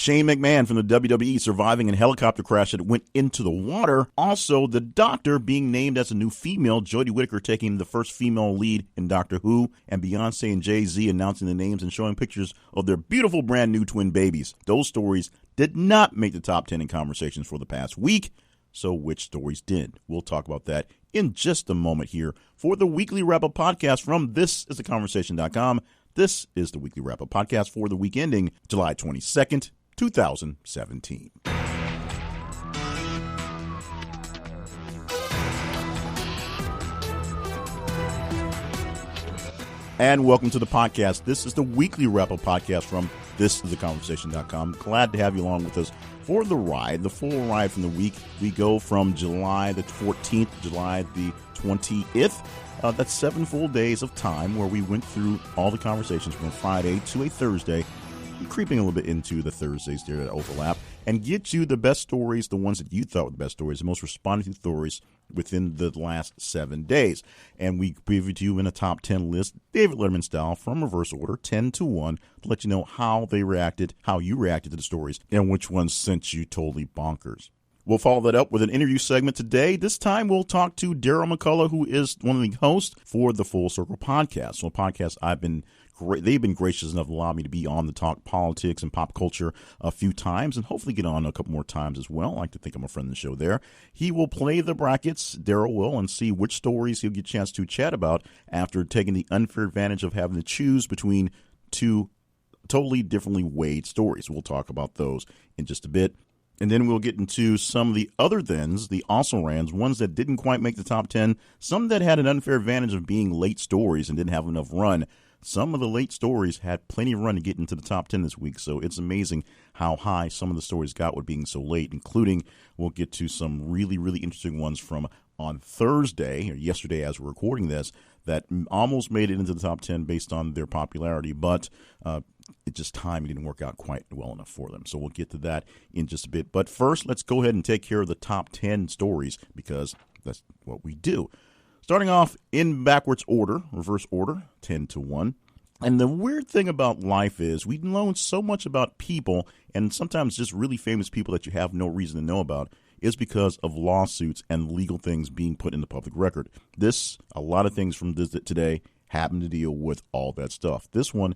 Shane McMahon from the WWE surviving a helicopter crash that went into the water. Also, the Doctor being named as a new female, Jodie Whittaker taking the first female lead in Doctor Who, and Beyonce and Jay-Z announcing the names and showing pictures of their beautiful brand new twin babies. Those stories did not make the top 10 in conversations for the past week. So which stories did? We'll talk about that in just a moment here for the weekly wrap-up podcast from thisistheconversation.com. This is the weekly wrap-up podcast for the week ending July 22nd, 2017. And welcome to the podcast. This is the weekly wrap-up podcast from thisistheconversation.com. Glad to have you along with us for the ride, the full ride from the week. We go from July the 14th to July the 20th. That's 7 full days of time where we went through all the conversations from a Friday to a Thursday, creeping a little bit into the Thursdays there that overlap, and get you the best stories, the ones that you thought were the best stories, the most responded to stories within the last 7 days. And we previewed you in a top 10 list, David Letterman style, from reverse order, 10 to 1, to let you know how they reacted, how you reacted to the stories, and which ones sent you totally bonkers. We'll follow that up with an interview segment today. This time we'll talk to Daryl McCullough, who is one of the hosts for the Full Circle podcast. So a podcast they've been gracious enough to allow me to be on to talk politics and pop culture a few times, and hopefully get on a couple more times as well. I like to think I'm a friend of the show there. He will play the brackets, Daryl will, and see which stories he'll get a chance to chat about after taking the unfair advantage of having to choose between two totally differently weighed stories. We'll talk about those in just a bit. And then we'll get into some of the other thens, the also-rans, ones that didn't quite make the top 10, some that had an unfair advantage of being late stories and didn't have enough run. Some of the late stories had plenty of run to get into the top 10 this week, so it's amazing how high some of the stories got with being so late, including we'll get to some really, really interesting ones from on Thursday, or yesterday as we're recording this, that almost made it into the top 10 based on their popularity, but it just time didn't work out quite well enough for them. So we'll get to that in just a bit. But first, let's go ahead and take care of the top 10 stories, because that's what we do. Starting off in backwards order, reverse order, 10 to 1. And the weird thing about life is we learn so much about people, and sometimes just really famous people that you have no reason to know about, is because of lawsuits and legal things being put in the public record. A lot of things from this today happen to deal with all that stuff. This one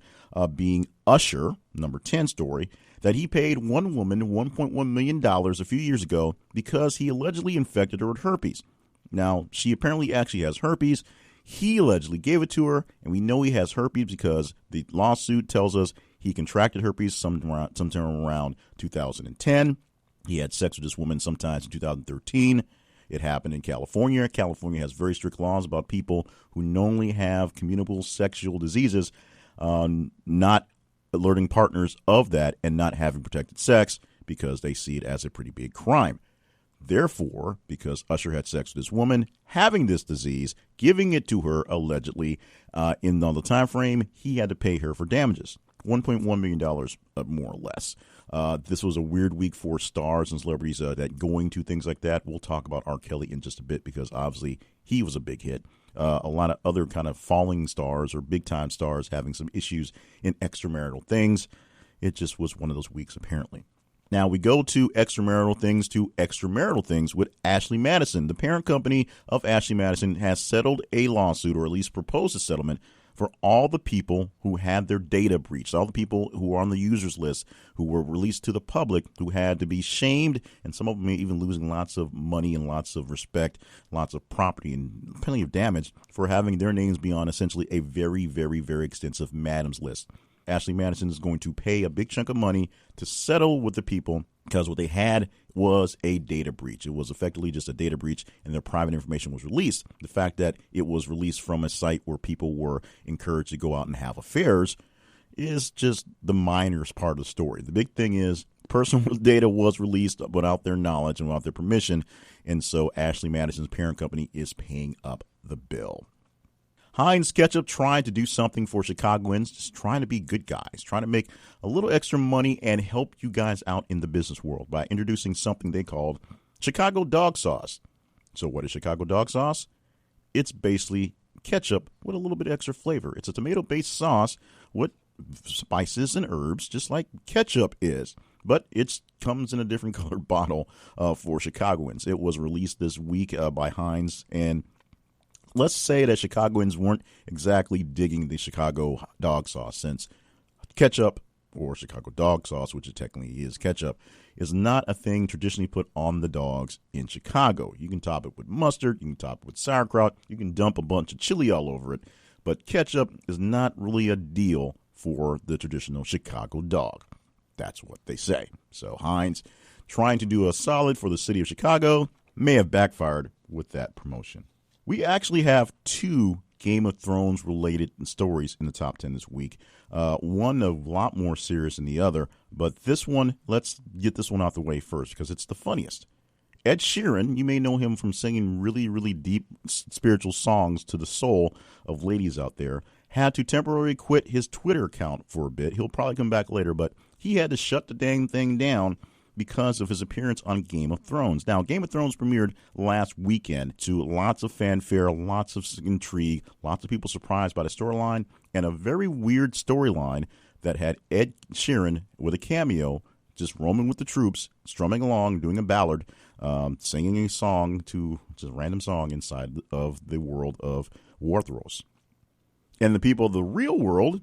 being Usher, number 10 story, that he paid one woman $1.1 million a few years ago because he allegedly infected her with herpes. Now, she apparently actually has herpes. He allegedly gave it to her, and we know he has herpes because the lawsuit tells us he contracted herpes sometime around 2010. He had sex with this woman sometimes in 2013. It happened in California. California has very strict laws about people who knowingly have communicable sexual diseases, not alerting partners of that and not having protected sex because they see it as a pretty big crime. Therefore, because Usher had sex with this woman, having this disease, giving it to her allegedly in the time frame, he had to pay her for damages, $1.1 million more or less. This was a weird week for stars and celebrities that going to things like that. We'll talk about R. Kelly in just a bit because obviously he was a big hit. A lot of other kind of falling stars or big-time stars having some issues in extramarital things. It just was one of those weeks, apparently. Now we go to extramarital things with Ashley Madison. The parent company of Ashley Madison has settled a lawsuit, or at least proposed a settlement, for all the people who had their data breached, all the people who were on the users list, who were released to the public, who had to be shamed, and some of them even losing lots of money and lots of respect, lots of property, and plenty of damage for having their names be on essentially a very, very, very extensive Madams list. Ashley Madison is going to pay a big chunk of money to settle with the people because what they had was a data breach. It was effectively just a data breach, and their private information was released. The fact that it was released from a site where people were encouraged to go out and have affairs is just the minorest part of the story. The big thing is personal data was released without their knowledge and without their permission, and so Ashley Madison's parent company is paying up the bill. Heinz Ketchup tried to do something for Chicagoans, just trying to be good guys, trying to make a little extra money and help you guys out in the business world by introducing something they called Chicago dog sauce. So what is Chicago dog sauce? It's basically ketchup with a little bit extra flavor. It's a tomato-based sauce with spices and herbs, just like ketchup is. but it comes in a different colored bottle for Chicagoans. It was released this week by Heinz, and let's say that Chicagoans weren't exactly digging the Chicago dog sauce, since ketchup, or Chicago dog sauce, which it technically is ketchup, is not a thing traditionally put on the dogs in Chicago. You can top it with mustard, you can top it with sauerkraut, you can dump a bunch of chili all over it, but ketchup is not really a deal for the traditional Chicago dog. That's what they say. So Heinz, trying to do a solid for the city of Chicago, may have backfired with that promotion. We actually have two Game of Thrones related stories in the top 10 this week. One a lot more serious than the other, but this one, let's get this one out the way first because it's the funniest. Ed Sheeran, you may know him from singing really, really deep spiritual songs to the soul of ladies out there, had to temporarily quit his Twitter account for a bit. He'll probably come back later, but he had to shut the dang thing down because of his appearance on Game of Thrones. Now, Game of Thrones premiered last weekend to lots of fanfare, lots of intrigue, lots of people surprised by the storyline, and a very weird storyline that had Ed Sheeran with a cameo, just roaming with the troops, strumming along, doing a ballad, singing a song to just a random song inside of the world of Westeros. And the people of the real world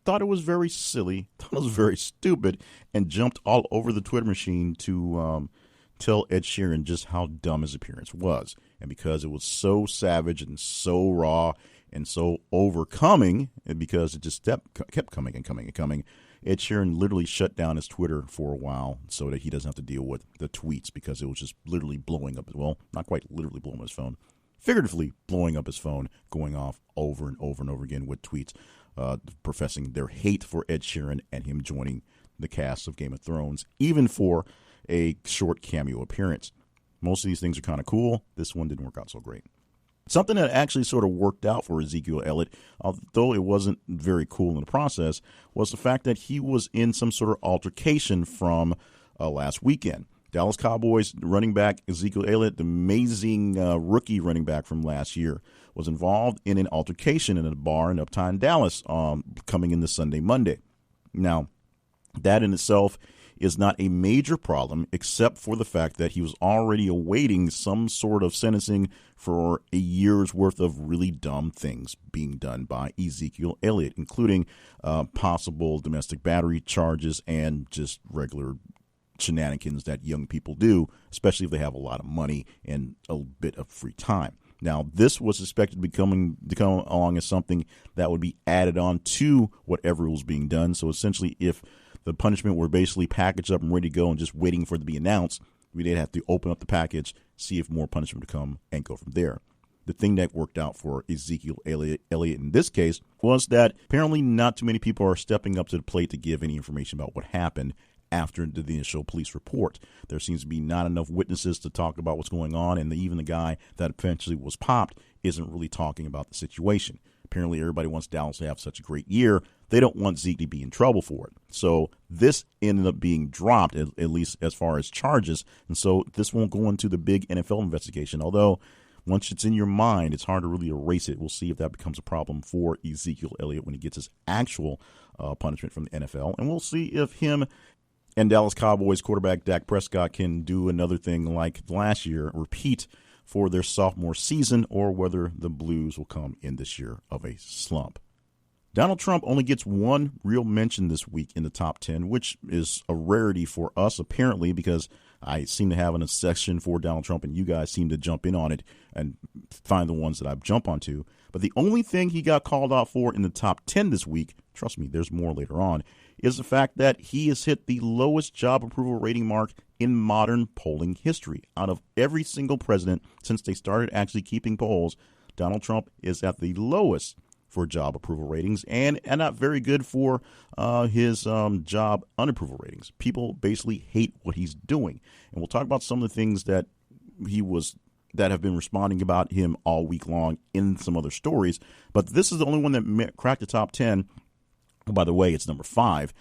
thought it was very silly, thought it was very stupid, and jumped all over the Twitter machine to tell Ed Sheeran just how dumb his appearance was. And because it was so savage and so raw and so overcoming, and because it just kept coming and coming and coming, Ed Sheeran literally shut down his Twitter for a while so that he doesn't have to deal with the tweets, because it was just literally blowing up. Well, not quite literally blowing up his phone, figuratively blowing up his phone, going off over and over and over again with tweets professing their hate for Ed Sheeran and him joining the cast of Game of Thrones, even for a short cameo appearance. Most of these things are kind of cool. This one didn't work out so great. Something that actually sort of worked out for Ezekiel Elliott, although it wasn't very cool in the process, was the fact that he was in some sort of altercation from last weekend. Dallas Cowboys running back Ezekiel Elliott, the amazing rookie running back from last year, was involved in an altercation in a bar in Uptown Dallas coming in this Sunday, Monday. Now, that in itself is not a major problem, except for the fact that he was already awaiting some sort of sentencing for a year's worth of really dumb things being done by Ezekiel Elliott, including possible domestic battery charges and just regular shenanigans that young people do, especially if they have a lot of money and a bit of free time. Now, this was expected to come along as something that would be added on to whatever was being done. So essentially, if the punishment were basically packaged up and ready to go and just waiting for it to be announced, we did have to open up the package, see if more punishment would come, and go from there. The thing that worked out for Ezekiel Elliott in this case was that apparently not too many people are stepping up to the plate to give any information about what happened after the initial police report. There seems to be not enough witnesses to talk about what's going on, and even the guy that eventually was popped isn't really talking about the situation. Apparently everybody wants Dallas to have such a great year. They don't want Zeke to be in trouble for it. So this ended up being dropped, at least as far as charges, and so this won't go into the big NFL investigation, although once it's in your mind, it's hard to really erase it. We'll see if that becomes a problem for Ezekiel Elliott when he gets his actual punishment from the NFL, and we'll see if him and Dallas Cowboys quarterback Dak Prescott can do another thing like last year, repeat for their sophomore season, or whether the Blues will come in this year of a slump. Donald Trump only gets one real mention this week in the top 10, which is a rarity for us, apparently, because I seem to have an obsession for Donald Trump, and you guys seem to jump in on it and find the ones that I jump onto. But the only thing he got called out for in the top 10 this week, trust me, there's more later on, is the fact that he has hit the lowest job approval rating mark in modern polling history. Out of every single president since they started actually keeping polls, Donald Trump is at the lowest for job approval ratings, and not very good for his job unapproval ratings. People basically hate what he's doing. And we'll talk about some of the things that that have been responding about him all week long in some other stories. But this is the only one that cracked the top 10. Oh, by the way, it's number 5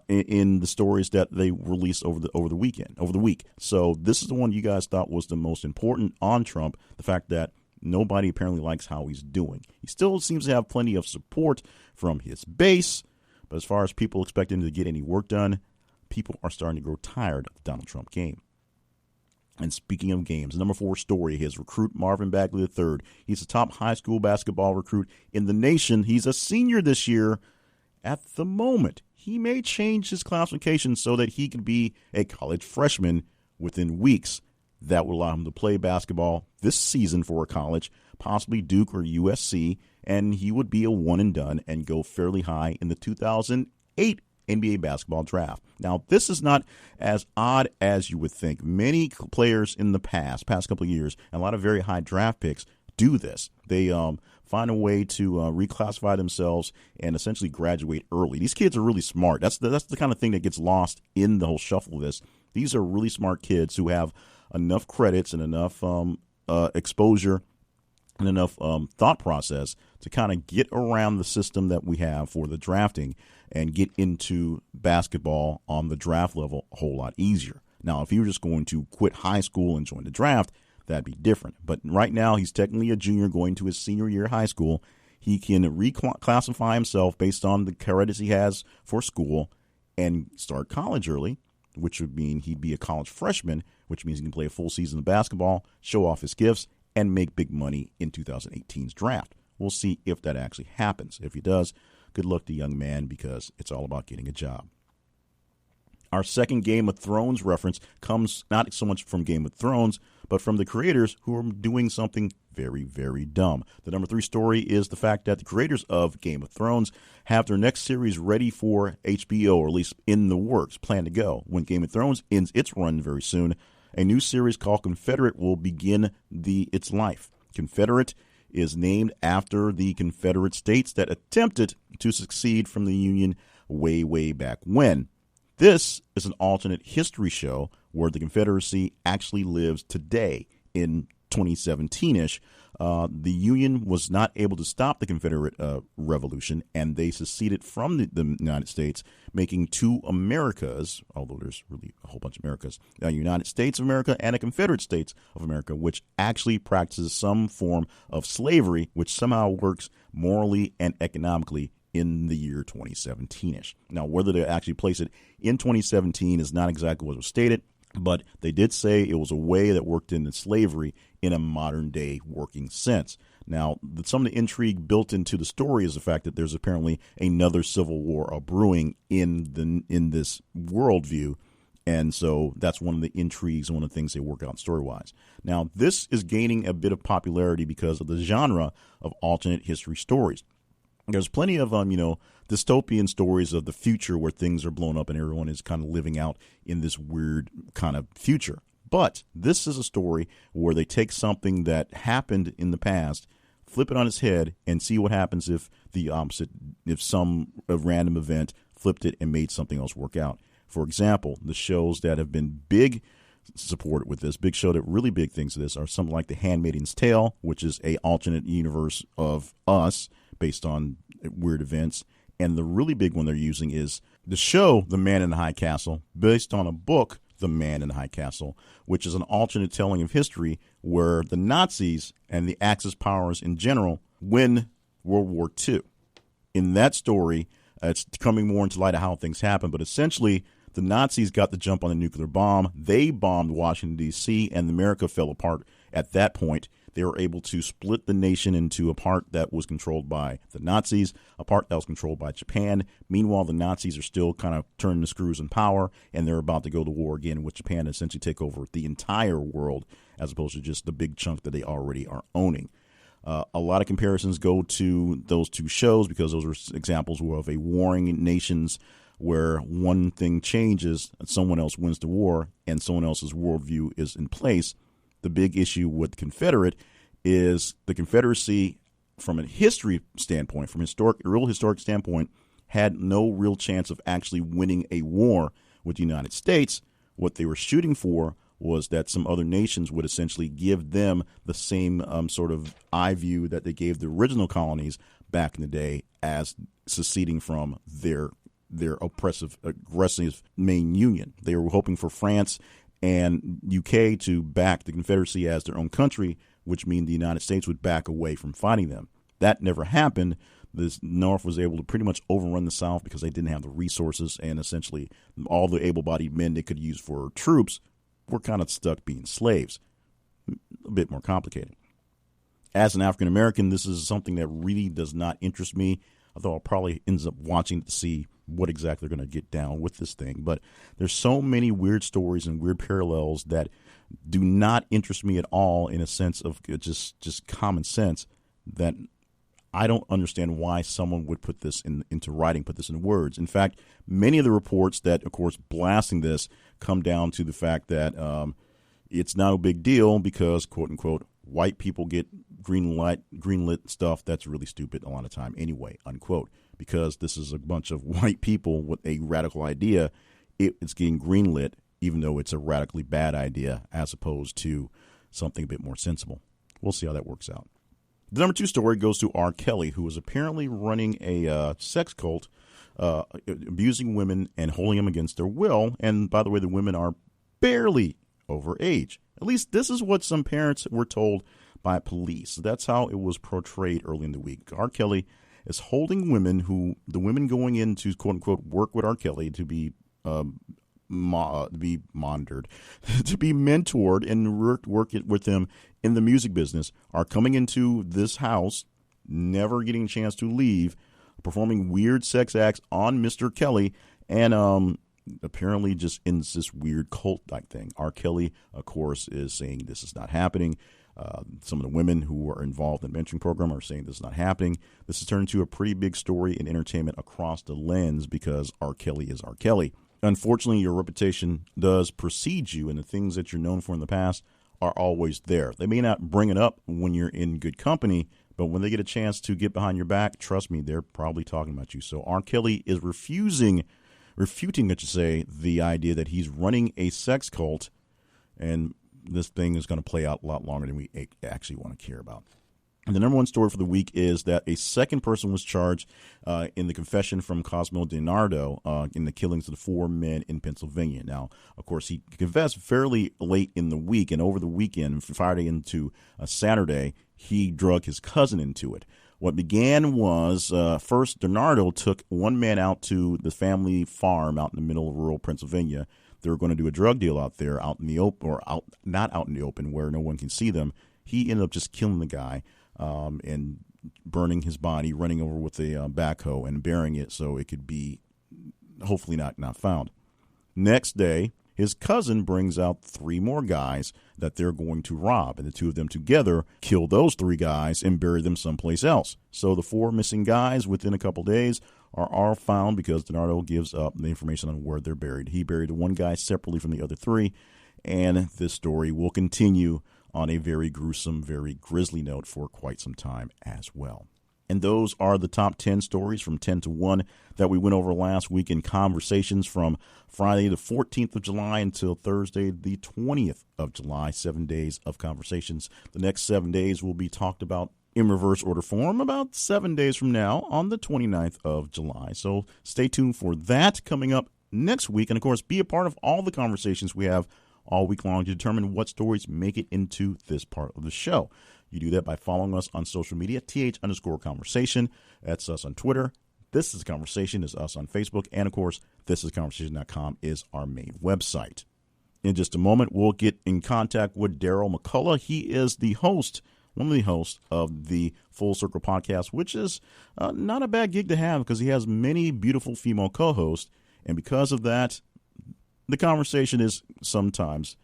in the stories that they released over the week. So this is the one you guys thought was the most important on Trump, the fact that nobody apparently likes how he's doing. He still seems to have plenty of support from his base, but as far as people expecting him to get any work done, people are starting to grow tired of the Donald Trump game. And speaking of games, number 4 story, his recruit Marvin Bagley III. He's the top high school basketball recruit in the nation. He's a senior this year. At the moment, he may change his classification so that he can be a college freshman within weeks. That will allow him to play basketball this season for a college, possibly Duke or USC, and he would be a one and done and go fairly high in the 2008 NBA basketball draft. Now, this is not as odd as you would think. Many players in the past couple of years, and a lot of very high draft picks do this. They find a way to reclassify themselves and essentially graduate early. These kids are really smart. That's the kind of thing that gets lost in the whole shuffle of this. These are really smart kids who have enough credits and enough exposure and enough thought process to kind of get around the system that we have for the drafting and get into basketball on the draft level a whole lot easier. Now, if you were just going to quit high school and join the draft, that'd be different. But right now, he's technically a junior going to his senior year of high school. He can reclassify himself based on the credits he has for school and start college early, which would mean he'd be a college freshman, which means he can play a full season of basketball, show off his gifts, and make big money in 2018's draft. We'll see if that actually happens. If he does, good luck to the young man, because it's all about getting a job. Our second Game of Thrones reference comes not so much from Game of Thrones, but from the creators who are doing something very, very dumb. The number 3 story is the fact that the creators of Game of Thrones have their next series ready for HBO, or at least in the works, planned to go. When Game of Thrones ends its run very soon, a new series called Confederate will begin its life. Confederate is named after the Confederate States that attempted to succeed from the Union way, way back when. This is an alternate history show where the Confederacy actually lives today in 2017-ish. The Union was not able to stop the Confederate Revolution, and they seceded from the United States, making 2 Americas, although there's really a whole bunch of Americas, a United States of America and a Confederate States of America, which actually practices some form of slavery, which somehow works morally and economically in the year 2017-ish. Now, whether they actually place it in 2017 is not exactly what was stated, but they did say it was a way that worked into slavery in a modern-day working sense. Now, some of the intrigue built into the story is the fact that there's apparently another civil war brewing in this worldview, and so that's one of the intrigues and one of the things they work out story-wise. Now, this is gaining a bit of popularity because of the genre of alternate history stories. There's plenty of, dystopian stories of the future where things are blown up and everyone is kind of living out in this weird kind of future. But this is a story where they take something that happened in the past, flip it on its head, and see what happens if the opposite, if a random event flipped it and made something else work out. For example, the shows that have been big supported with this, big show that really big things to this, are something like The Handmaid's Tale, which is a alternate universe of us based on weird events. And the really big one they're using is the show The Man in the High Castle, based on a book, The Man in the High Castle, which is an alternate telling of history where the Nazis and the Axis powers in general win World War II. In that story, it's coming more into light of how things happen, but essentially the Nazis got the jump on the nuclear bomb. They bombed Washington, D.C., and America fell apart at that point. They were able to split the nation into a part that was controlled by the Nazis, a part that was controlled by Japan. Meanwhile, the Nazis are still kind of turning the screws in power, and they're about to go to war again with Japan and essentially take over the entire world as opposed to just the big chunk that they already are owning. A lot of comparisons go to those 2 shows because those are examples of a warring nations where one thing changes, someone else wins the war, and someone else's worldview is in place. The big issue with Confederate is the Confederacy, from a history standpoint, from a real historic standpoint, had no real chance of actually winning a war with the United States. What they were shooting for was that some other nations would essentially give them the same sort of eye view that they gave the original colonies back in the day as seceding from their oppressive, aggressive main union. They were hoping for France and UK to back the Confederacy as their own country, which means the United States would back away from fighting them. That never happened. the North was able to pretty much overrun the South because they didn't have the resources, and essentially all the able-bodied men they could use for troops were kind of stuck being slaves. A bit more complicated. As an African American, this is something that really does not interest me, although I'll probably end up watching to see what exactly they're going to get down with this thing. But there's so many weird stories and weird parallels that do not interest me at all, in a sense of just common sense, that I don't understand why someone would put this into writing, put this in words. In fact, many of the reports that, of course, blasting this come down to the fact that it's not a big deal because, quote unquote, white people get greenlit stuff that's really stupid a lot of time anyway, unquote, because this is a bunch of white people with a radical idea. It's getting greenlit, even though it's a radically bad idea, as opposed to something a bit more sensible. We'll see how that works out. The number 2 story goes to R. Kelly, who is apparently running a sex cult, abusing women and holding them against their will. And by the way, the women are barely over age. At least this is what some parents were told by police. That's how it was portrayed early in the week. R. Kelly is holding women the women going in to, quote unquote, work with R. Kelly to be monitored, to be mentored and work with them in the music business, are coming into this house, never getting a chance to leave, performing weird sex acts on Mr. Kelly, and apparently just in this weird cult-like thing. R. Kelly, of course, is saying this is not happening. Some of the women who are involved in the mentoring program are saying this is not happening. This has turned into a pretty big story in entertainment across the lens because R. Kelly is R. Kelly. Unfortunately, your reputation does precede you, and the things that you're known for in the past are always there. They may not bring it up when you're in good company, but when they get a chance to get behind your back, trust me, they're probably talking about you. So R. Kelly is refuting, the idea that he's running a sex cult, and this thing is going to play out a lot longer than we actually want to care about. And the number 1 story for the week is that a second person was charged in the confession from Cosmo DiNardo in the killings of the 4 men in Pennsylvania. Now, of course, he confessed fairly late in the week, and over the weekend, from Friday into Saturday, he drug his cousin into it. What began was, first, DiNardo took one man out to the family farm out in the middle of rural Pennsylvania. They were going to do a drug deal out there, out in the open, or not out in the open where no one can see them. He ended up just killing the guy. And burning his body, running over with a backhoe and burying it so it could be hopefully not found. Next day, his cousin brings out 3 more guys that they're going to rob, and the 2 of them together kill those 3 guys and bury them someplace else. So the 4 missing guys within a couple days are all found because DiNardo gives up the information on where they're buried. He buried the 1 guy separately from the other 3, and this story will continue on a very gruesome, very grisly note for quite some time as well. And those are the top 10 stories from 10 to 1 that we went over last week in conversations from Friday the 14th of July until Thursday the 20th of July, 7 days of conversations. The next 7 days will be talked about in reverse order form about 7 days from now on the 29th of July. So stay tuned for that coming up next week. And, of course, be a part of all the conversations we have all week long to determine what stories make it into this part of the show. You do that by following us on social media, th_conversation. That's us on Twitter. This is Conversation is us on Facebook. And, of course, thisisconversation.com is our main website. In just a moment, we'll get in contact with Daryl McCullough. He is the host, one of the hosts of the Full Circle podcast, which is not a bad gig to have because he has many beautiful female co-hosts. And because of that, the conversation is sometimes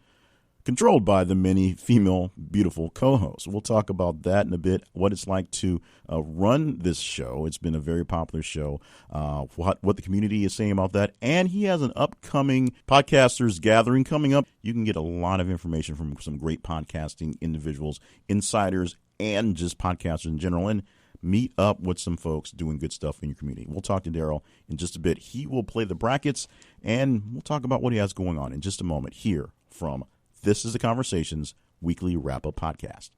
controlled by the many female beautiful co-hosts. We'll talk about that in a bit, what it's like to run this show. It's been a very popular show, what the community is saying about that. And he has an upcoming podcasters gathering coming up. You can get a lot of information from some great podcasting individuals, insiders, and just podcasters in general, and meet up with some folks doing good stuff in your community. We'll talk to Daryl in just a bit. He will play the brackets, and we'll talk about what he has going on in just a moment here from This is the Conversations Weekly Wrap-Up Podcast.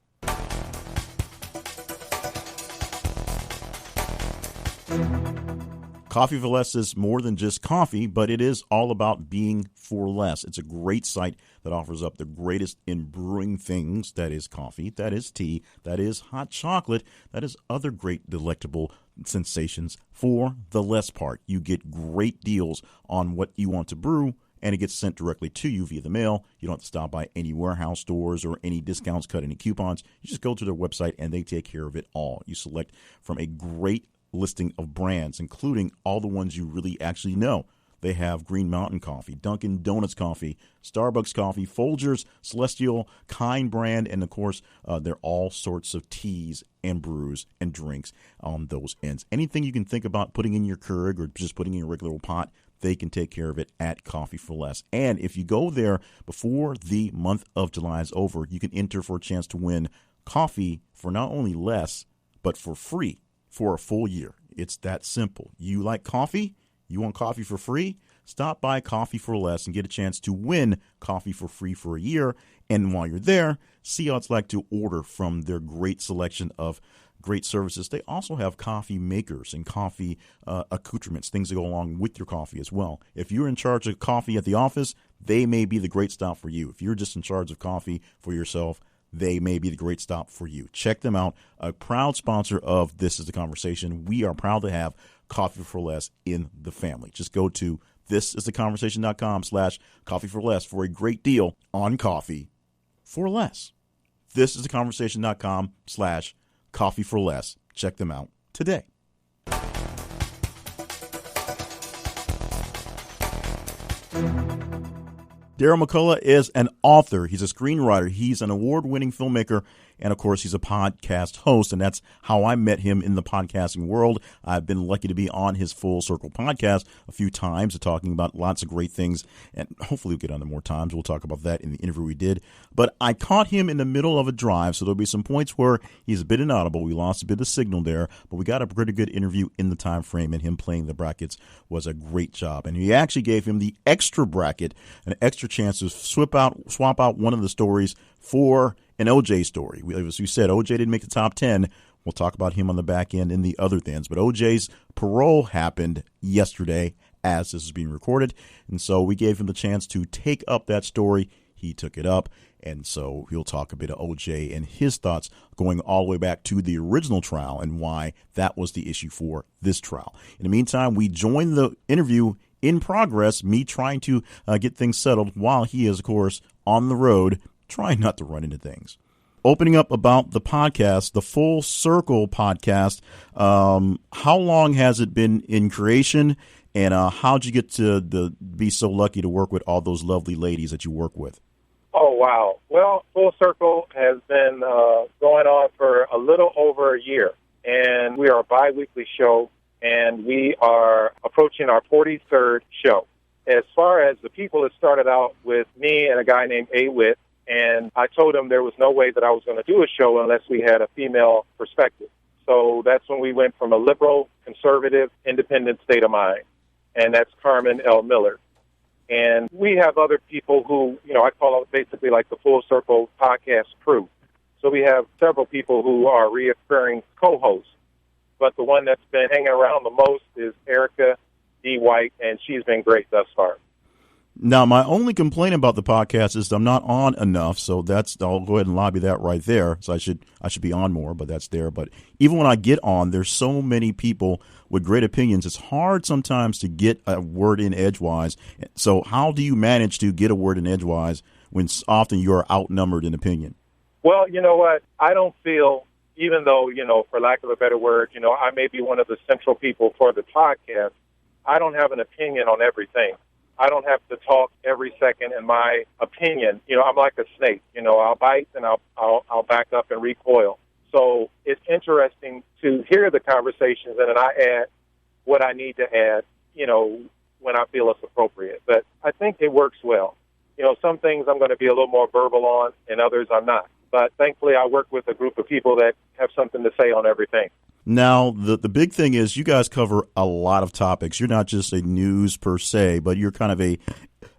Coffee for Less is more than just coffee, but it is all about being for less. It's a great site that offers up the greatest in brewing things. That is coffee, that is tea, that is hot chocolate, that is other great delectable sensations for the less part. You get great deals on what you want to brew, and it gets sent directly to you via the mail. You don't have to stop by any warehouse stores or any discounts, cut any coupons. You just go to their website, and they take care of it all. You select from a great listing of brands, including all the ones you really actually know. They have Green Mountain Coffee, Dunkin' Donuts Coffee, Starbucks Coffee, Folgers, Celestial, Kind brand, and, of course, there are all sorts of teas and brews and drinks on those ends. Anything you can think about putting in your Keurig or just putting in your regular old pot, they can take care of it at Coffee for Less. And if you go there before the month of July is over, you can enter for a chance to win coffee for not only less, but for free for a full year. It's that simple. You like coffee? You want coffee for free? Stop by Coffee for Less and get a chance to win coffee for free for a year. And while you're there, see how it's like to order from their great selection of great services. They also have coffee makers and coffee accoutrements, things that go along with your coffee as well. If you're in charge of coffee at the office, they may be the great stop for you. If you're just in charge of coffee for yourself, they may be the great stop for you. Check them out. A proud sponsor of This Is the Conversation. We are proud to have Coffee for Less in the family. Just go to thisistheconversation.com/coffee for less for a great deal on coffee for less. Thisistheconversation.com/coffee for less. Check them out today. Daryl McCullough is an author. He's a screenwriter. He's an award-winning filmmaker. And, of course, he's a podcast host, and that's how I met him in the podcasting world. I've been lucky to be on his Full Circle podcast a few times, talking about lots of great things, and hopefully we'll get on there more times. We'll talk about that in the interview we did. But I caught him in the middle of a drive, so there'll be some points where he's a bit inaudible. We lost a bit of signal there, but we got a pretty good interview in the time frame, and him playing the brackets was a great job. And he actually gave him the extra bracket, an extra chance to swap out one of the stories for an OJ story. As we said, OJ didn't make the top 10. We'll talk about him on the back end in the other things. But OJ's parole happened yesterday as this is being recorded. And so we gave him the chance to take up that story. He took it up. And so he'll talk a bit of OJ and his thoughts going all the way back to the original trial and why that was the issue for this trial. In the meantime, we join the interview in progress, me trying to get things settled while he is, of course, on the road, trying not to run into things. Opening up about the podcast, the Full Circle podcast, how long has it been in creation, and how'd you get to be so lucky to work with all those lovely ladies that you work with? Oh, wow. Well, Full Circle has been going on for a little over a year, and we are a bi-weekly show, and we are approaching our 43rd show. As far as the people, it started out with me and a guy named A. Witt, and I told him there was no way that I was going to do a show unless we had a female perspective. So that's when we went from a liberal, conservative, independent state of mind, and that's Carmen L. Miller. And we have other people who, I call it basically like the Full Circle podcast crew. So we have several people who are reoccurring co-hosts, but the one that's been hanging around the most is Erica D. White, and she's been great thus far. Now, my only complaint about the podcast is I'm not on enough, so I'll go ahead and lobby that right there. So I should be on more, but that's there. But even when I get on, there's so many people with great opinions. It's hard sometimes to get a word in edgewise. So how do you manage to get a word in edgewise when often you're outnumbered in opinion? Well, you know what? I don't feel, even though, for lack of a better word, I may be one of the central people for the podcast, I don't have an opinion on everything. I don't have to talk every second in my opinion. I'm like a snake. I'll bite and I'll back up and recoil. So it's interesting to hear the conversations, and then I add what I need to add, when I feel it's appropriate. But I think it works well. Some things I'm going to be a little more verbal on, and others I'm not. But thankfully, I work with a group of people that have something to say on everything. Now, the big thing is you guys cover a lot of topics. You're not just a news per se, but you're kind of a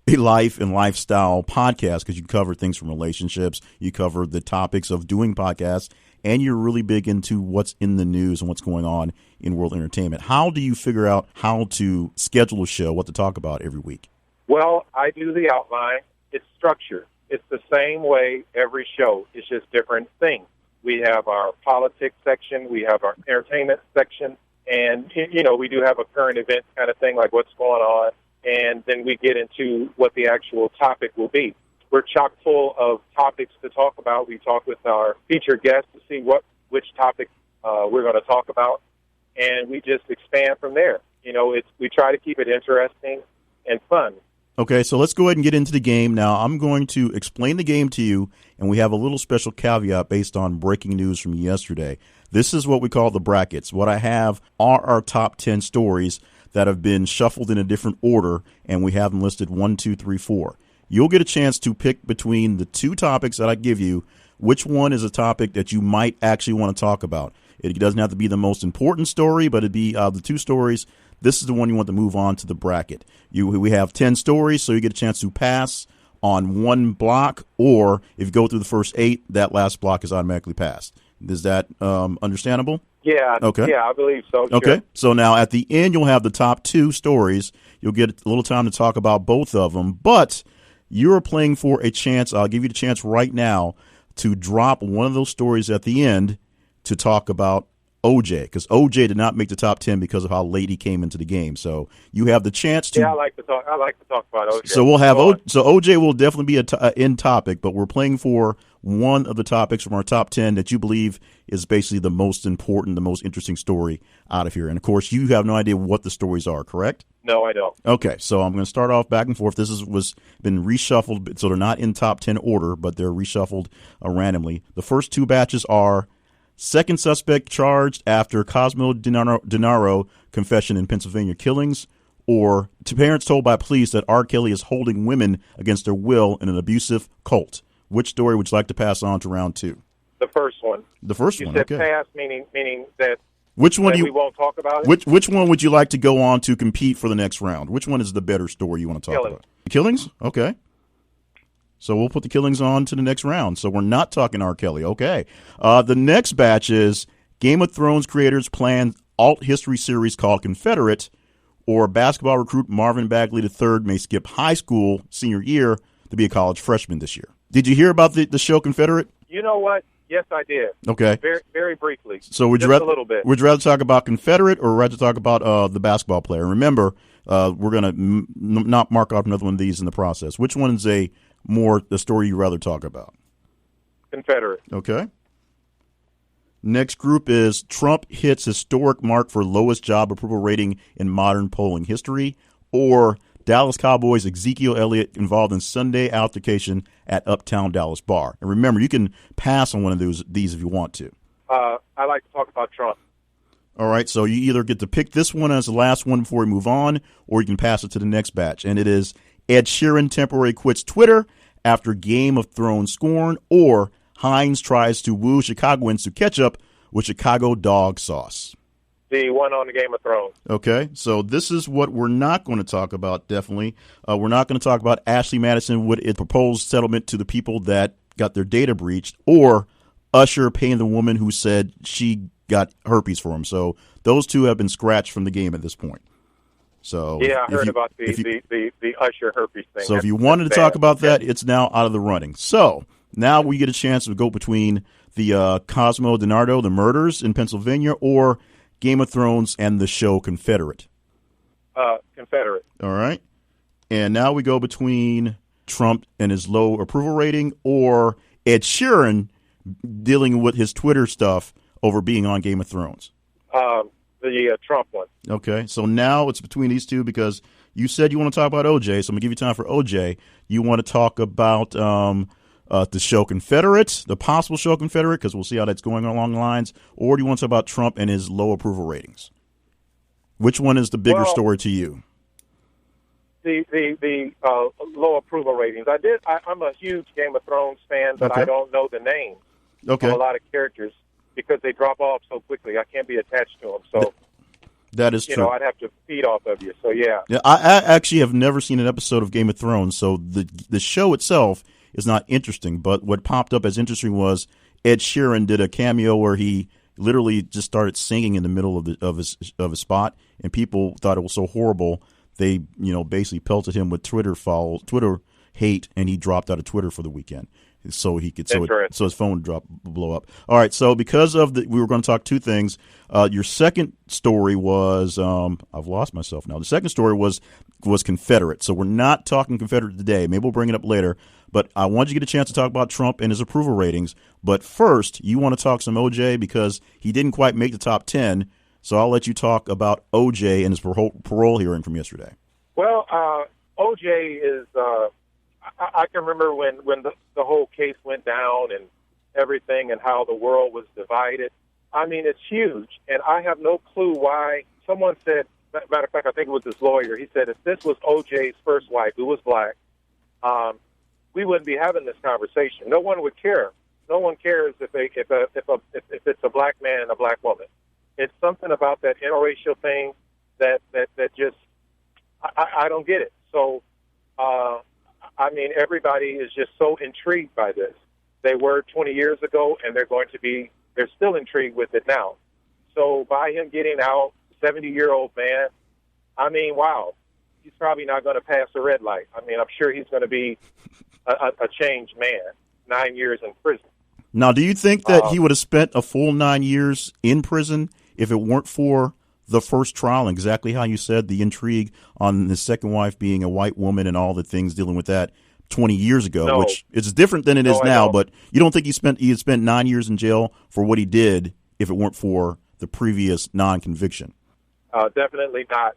life and lifestyle podcast because you cover things from relationships. You cover the topics of doing podcasts and you're really big into what's in the news and what's going on in world entertainment. How do you figure out how to schedule a show, what to talk about every week? Well, I do the outline. It's structured. It's the same way every show. It's just different things. We have our politics section. We have our entertainment section. And, we do have a current event kind of thing, like what's going on. And then we get into what the actual topic will be. We're chock full of topics to talk about. We talk with our featured guests to see which topic we're going to talk about. And we just expand from there. We try to keep it interesting and fun. Okay, so let's go ahead and get into the game. Now, I'm going to explain the game to you, and we have a little special caveat based on breaking news from yesterday. This is what we call the brackets. What I have are our top 10 stories that have been shuffled in a different order, and we have them listed 1, 2, 3, 4. You'll get a chance to pick between the two topics that I give you, which one is a topic that you might actually want to talk about. It doesn't have to be the most important story, but it'd be the two stories. This is the one you want to move on to the bracket. We have 10 stories, so you get a chance to pass on one block, or if you go through the first 8, that last block is automatically passed. Is that understandable? Yeah. Okay. Yeah, I believe so. Sure. Okay. So now at the end, you'll have the top 2 stories. You'll get a little time to talk about both of them, but you're playing for a chance. I'll give you the chance right now to drop one of those stories at the end to talk about OJ, because OJ did not make the top 10 because of how late he came into the game. So you have the chance to. Yeah, I like to talk about OJ. So we'll have so OJ will definitely be a end topic, but we're playing for one of the topics from our top 10 that you believe is basically the most important, the most interesting story out of here. And of course, you have no idea what the stories are, correct? No, I don't. Okay, so I'm going to start off back and forth. This was been reshuffled, so they're not in top 10 order, but they're reshuffled randomly. The first 2 batches are: second suspect charged after Cosmo Denaro confession in Pennsylvania killings, or to parents told by police that R. Kelly is holding women against their will in an abusive cult. Which story would you like to pass on to round 2? The first one. The first one, You said okay. pass, meaning that, which one we won't talk about it? Which one would you like to go on to compete for the next round? Which one is the better story you want to talk about? The killings? Okay. So we'll put the killings on to the next round. So we're not talking R. Kelly. Okay. The next batch is Game of Thrones creators plan alt history series called Confederate, or basketball recruit Marvin Bagley III may skip high school senior year to be a college freshman this year. Did you hear about the show Confederate? You know what? Yes, I did. Okay. Very, very briefly. So would you a little bit. Would you rather talk about Confederate or rather talk about the basketball player? Remember, we're going to not mark off another one of these in the process. Which one is the story you'd rather talk about? Confederate. Okay. Next group is Trump hits historic mark for lowest job approval rating in modern polling history, or Dallas Cowboys Ezekiel Elliott involved in Sunday altercation at Uptown Dallas bar. And remember, you can pass on one of these if you want to. I like to talk about Trump. All right, so you either get to pick this one as the last one before we move on, or you can pass it to the next batch. And it is Ed Sheeran temporarily quits Twitter after Game of Thrones scorn, or Heinz tries to woo Chicagoans to catch up with Chicago dog sauce. The one on the Game of Thrones. Okay, so this is what we're not going to talk about, definitely. We're not going to talk about Ashley Madison with its proposed settlement to the people that got their data breached, or Usher paying the woman who said she got herpes for him. So those two have been scratched from the game at this point. So yeah, I heard about the Usher herpes thing. So if you wanted to talk about that, it's now out of the running. So now we get a chance to go between the Cosmo Denardo, the murders in Pennsylvania, or Game of Thrones and the show Confederate. Confederate. All right. And now we go between Trump and his low approval rating, or Ed Sheeran dealing with his Twitter stuff over being on Game of Thrones. The Trump one. Okay. So now it's between these two because you said you want to talk about OJ, so I'm going to give you time for OJ. You want to talk about the show Confederate, the possible show Confederate, because we'll see how that's going along the lines, or do you want to talk about Trump and his low approval ratings? Which one is the bigger story to you? The low approval ratings. I'm a huge Game of Thrones fan, but Okay. I don't know the names of a lot of characters because they drop off so quickly. I can't be attached to them. So that is true. I'd have to feed off of you. So yeah. I actually have never seen an episode of Game of Thrones, so the show itself is not interesting. But what popped up as interesting was Ed Sheeran did a cameo where he literally just started singing in the middle of his spot, and people thought it was so horrible they basically pelted him with Twitter hate, and he dropped out of Twitter for the weekend. So he could, so his phone blow up. All right. So because of we were going to talk two things. Your second story was, I've lost myself now. The second story was Confederate. So we're not talking Confederate today. Maybe we'll bring it up later. But I want you to get a chance to talk about Trump and his approval ratings. But first, you want to talk some OJ because he didn't quite make the top 10. So I'll let you talk about OJ and his parole hearing from yesterday. Well, OJ is. I can remember when the whole case went down and everything and how the world was divided. I mean, it's huge, and I have no clue why. Someone said, matter of fact, I think it was his lawyer, he said if this was OJ's first wife, who was black, we wouldn't be having this conversation. No one would care. No one cares if it's a black man and a black woman. It's something about that interracial thing that just, I don't get it. So, I mean, everybody is just so intrigued by this. They were 20 years ago, and they're still intrigued with it now. So by him getting out, 70-year-old man, I mean, wow, he's probably not going to pass a red light. I mean, I'm sure he's going to be a changed man, 9 years in prison. Now, do you think that he would have spent a full 9 years in prison if it weren't for the first trial, exactly how you said, the intrigue on his second wife being a white woman and all the things dealing with that 20 years ago, which is different than it is now, but you don't think he had spent 9 years in jail for what he did if it weren't for the previous non-conviction? Definitely not.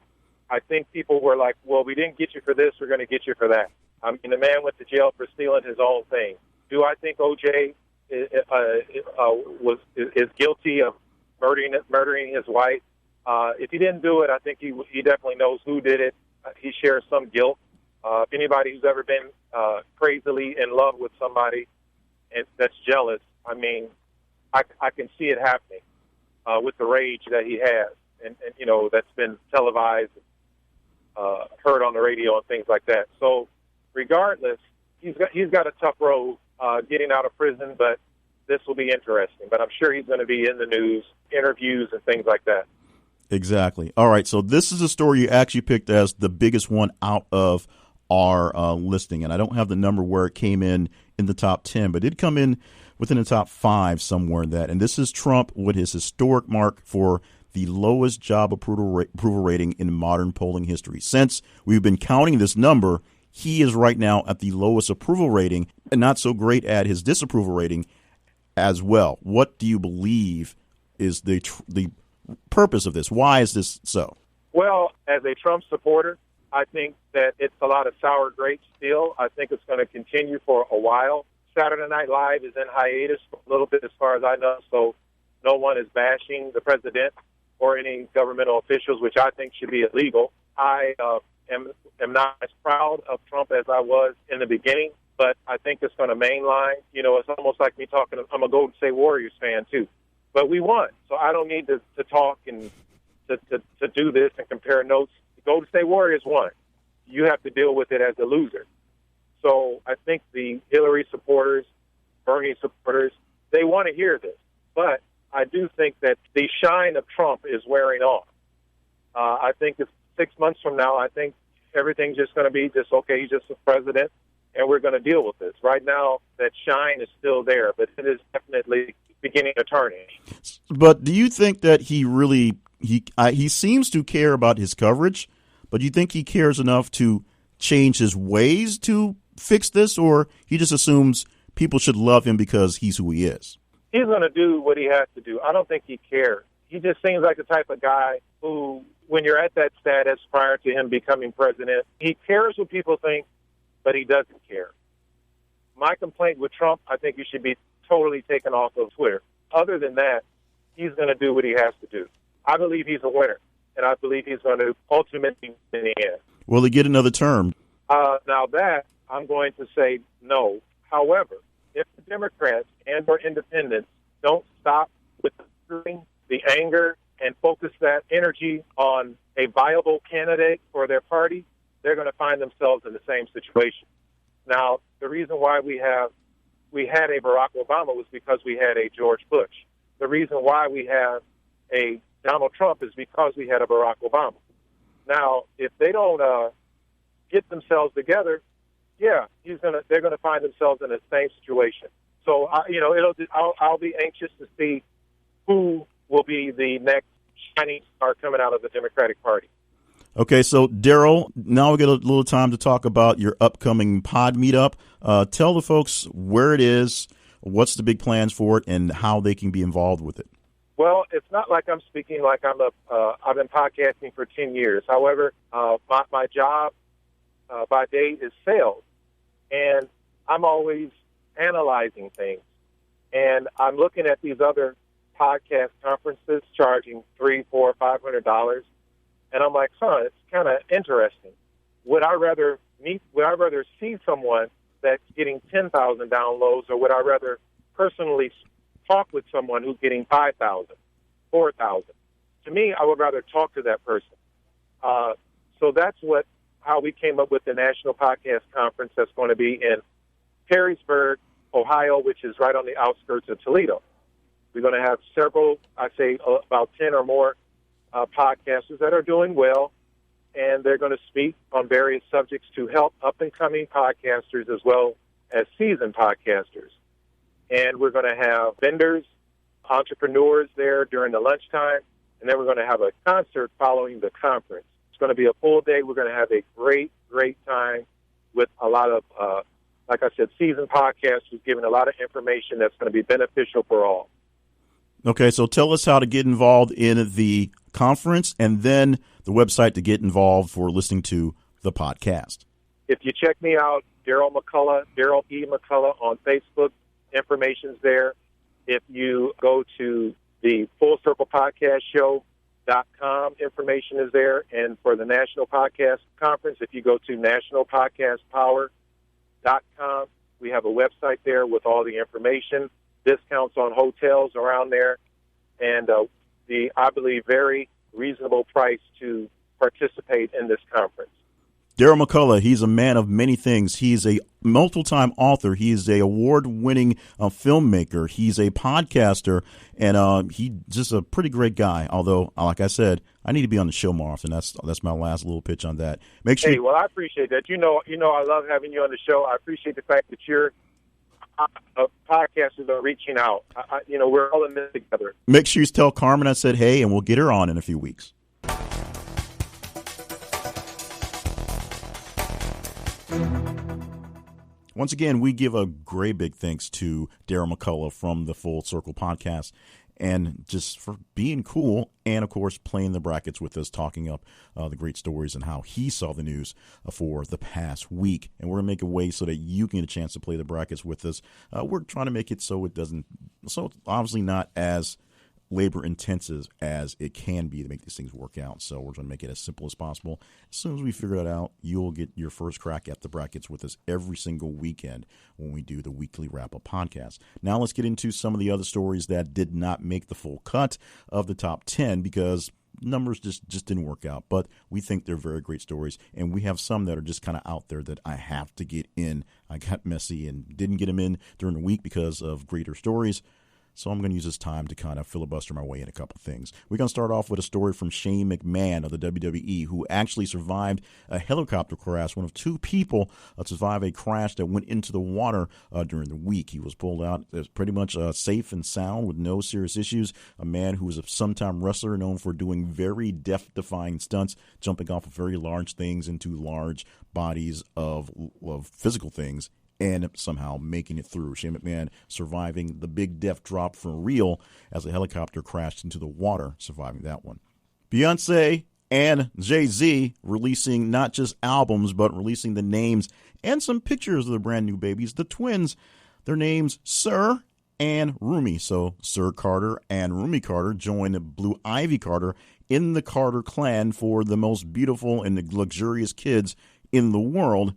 I think people were like, well, we didn't get you for this, we're going to get you for that. I mean, the man went to jail for stealing his own thing. Do I think O.J. is guilty of murdering his wife? If he didn't do it, I think he definitely knows who did it. He shares some guilt. If anybody who's ever been crazily in love with somebody and that's jealous, I mean, I can see it happening with the rage that he has, and that's been televised, heard on the radio and things like that. So, regardless, he's got a tough road getting out of prison, but this will be interesting. But I'm sure he's going to be in the news, interviews, and things like that. Exactly. All right. So this is a story you actually picked as the biggest one out of our listing, and I don't have the number where it came in the top 10, but it did come in within the top 5 somewhere in that. And this is Trump with his historic mark for the lowest job approval rating in modern polling history. Since we've been counting this number, he is right now at the lowest approval rating and not so great at his disapproval rating as well. What do you believe is the purpose of this? Why is this so? Well, as a Trump supporter, I think that it's a lot of sour grapes still. I think it's going to continue for a while. Saturday Night Live is in hiatus for a little bit as far as I know, so no one is bashing the president or any governmental officials, which I think should be illegal. I am not as proud of Trump as I was in the beginning, but I think it's going to mainline. It's almost like me talking. I'm a Golden State Warriors fan, too. But we won, so I don't need to talk and to do this and compare notes. The Golden State Warriors won. You have to deal with it as a loser. So I think the Hillary supporters, Bernie supporters, they want to hear this. But I do think that the shine of Trump is wearing off. I think it's 6 months from now, I think everything's just going to be just, okay, he's just the president, and we're going to deal with this. Right now, that shine is still there, but it is definitely beginning to turn. But do you think that he seems to care about his coverage, but do you think he cares enough to change his ways to fix this, or he just assumes people should love him because he's who he is? He's going to do what he has to do. I don't think he cares. He just seems like the type of guy who, when you're at that status prior to him becoming president, he cares what people think, but he doesn't care. My complaint with Trump, I think he should be totally taken off of Twitter. Other than that, he's going to do what he has to do. I believe he's a winner, and I believe he's going to ultimately win in the end. Will he get another term? Now that, I'm going to say no. However, if the Democrats and or independents don't stop with the anger and focus that energy on a viable candidate for their party, they're going to find themselves in the same situation. Now, the reason why we we had a Barack Obama was because we had a George Bush. The reason why we have a Donald Trump is because we had a Barack Obama. Now, if they don't get themselves together, yeah, they're gonna find themselves in the same situation. So, I'll be anxious to see who will be the next shining star coming out of the Democratic Party. Okay, so Daryl, now we get a little time to talk about your upcoming pod meetup. Tell the folks where it is, what's the big plans for it, and how they can be involved with it. Well, it's not like I'm speaking like I've been podcasting for 10 years. However, my job by day is sales, and I'm always analyzing things. And I'm looking at these other podcast conferences charging $300, $400, $500, and I'm like, it's kind of interesting. Would I rather see someone that's getting 10,000 downloads, or would I rather personally talk with someone who's getting 5,000, 4,000? To me, I would rather talk to that person. So that's how we came up with the National Podcast Conference that's going to be in Perrysburg, Ohio, which is right on the outskirts of Toledo. We're going to have several, about 10 or more podcasters that are doing well, and they're going to speak on various subjects to help up-and-coming podcasters as well as seasoned podcasters. And we're going to have vendors, entrepreneurs there during the lunchtime, and then we're going to have a concert following the conference. It's going to be a full day. We're going to have a great, great time with a lot of, like I said, seasoned podcasters giving a lot of information that's going to be beneficial for all. Okay, so tell us how to get involved in the conference and then the website to get involved for listening to the podcast. If you check me out, Daryl E. McCullough on Facebook, information's there. If you go to the Full Circle Podcast Show.com, information is there. And for the National Podcast Conference, if you go to nationalpodcastpower.com, we have a website there with all the information, discounts on hotels around there, and I believe, very reasonable price to participate in this conference. Daryl McCullough, he's a man of many things. He's a multiple-time author. He is a award-winning filmmaker. He's a podcaster, and he's just a pretty great guy. Although, like I said, I need to be on the show more often. That's my last little pitch on that. Make sure. Hey, well, I appreciate that. You know, I love having you on the show. I appreciate the fact that you're podcasters are reaching out. We're all in this together. Make sure you tell Carmen I said hey, and we'll get her on in a few weeks. Once again, we give a great big thanks to Daryl McCullough from the Full Circle Podcast, and just for being cool and, of course, playing the brackets with us, talking up the great stories and how he saw the news for the past week. And we're going to make a way so that you can get a chance to play the brackets with us. We're trying to make it so it's obviously not as labor intensive as it can be to make these things work out. So we're going to make it as simple as possible. As soon as we figure that out, you'll get your first crack at the brackets with us every single weekend when we do the weekly wrap-up podcast. Now let's get into some of the other stories that did not make the full cut of the top 10 because numbers just didn't work out. But we think they're very great stories, and we have some that are just kind of out there that I have to get in. I got messy and didn't get them in during the week because of greater stories. So I'm going to use this time to kind of filibuster my way in a couple things. We're going to start off with a story from Shane McMahon of the WWE, who actually survived a helicopter crash. One of two people survived a crash that went into the water during the week. He was pulled out pretty much safe and sound with no serious issues. A man who was a sometime wrestler known for doing very death-defying stunts, jumping off of very large things into large bodies of physical things, and somehow making it through. Shane McMahon surviving the big death drop for real as a helicopter crashed into the water, surviving that one. Beyonce and Jay-Z releasing not just albums, but releasing the names and some pictures of the brand new babies, the twins. Their names, Sir and Rumi. So Sir Carter and Rumi Carter join Blue Ivy Carter in the Carter clan for the most beautiful and luxurious kids in the world.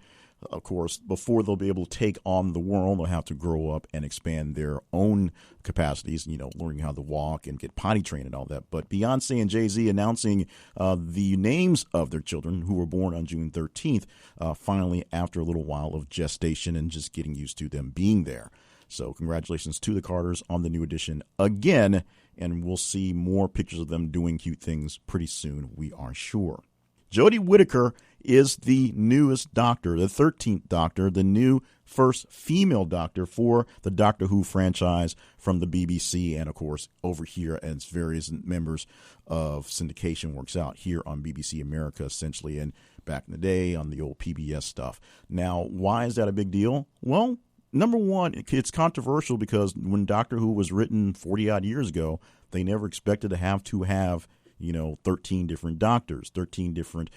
Of course, before they'll be able to take on the world, they'll have to grow up and expand their own capacities, learning how to walk and get potty trained and all that. But Beyonce and Jay-Z announcing the names of their children who were born on June 13th, finally after a little while of gestation and just getting used to them being there. So congratulations to the Carters on the new edition again, and we'll see more pictures of them doing cute things pretty soon, we are sure. Jodie Whittaker is the newest Doctor, the 13th Doctor, the new first female Doctor for the Doctor Who franchise from the BBC, and of course over here as various members of syndication works out here on BBC America, essentially, and back in the day on the old PBS stuff. Now, why is that a big deal? Well, number one, it's controversial because when Doctor Who was written 40-odd years ago, they never expected to have 13 different doctors, 13 different